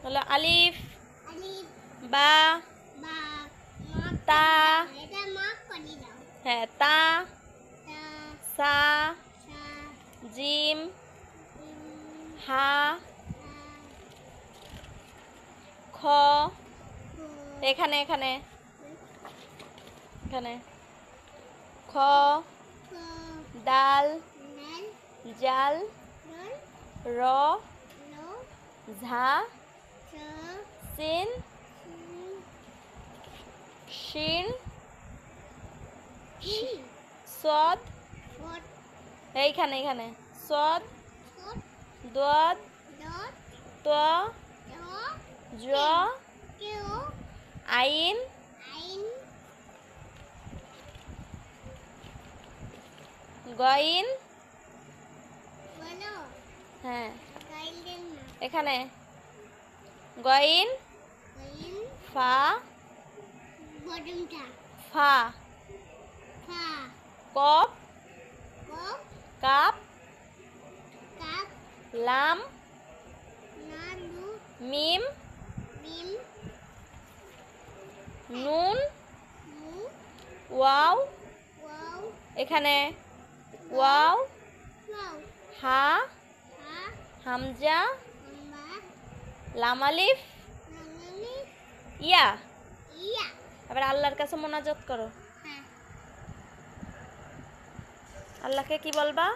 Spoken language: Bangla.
হলো আলিফ, আলিফ, বা, বা, তা, এটা মার্ক করে দাও। হ্যাঁ তা, তা, সা, সা, জিম, জিম, হা, হা, খ, খ, এখানে এখানে এখানে, খ, খ, দাল, দাল, জাল, দল, র, র, ঝা, ঝ, সিন, শিন, শিন, হিন, সদ, ফট, এইখানে এখানে, সদ, ছট, দদ, দত, ত, জ, জ, কেও, আইন, আইন, গইন, বলো, হ্যাঁ গাইলেন না, এখানে, গইন, গাইন, ফা, বটমটা, ফা, ফা, কপ, কপ, কাপ, কাপ, লাম, নালু, মিম, মিম, নুন, মু, ওয়াও, ওয়াও, এখানে, ওয়াও, ওয়াও, হা, হা, হামজা, হাম্বা, লাম আলিফ, নাঙ্গালি, ইয়া। ইয়া, এবার আল্লাহর কাছে মোনাজাত করো। হ্যাঁ। আল্লাহকে কি বলবা?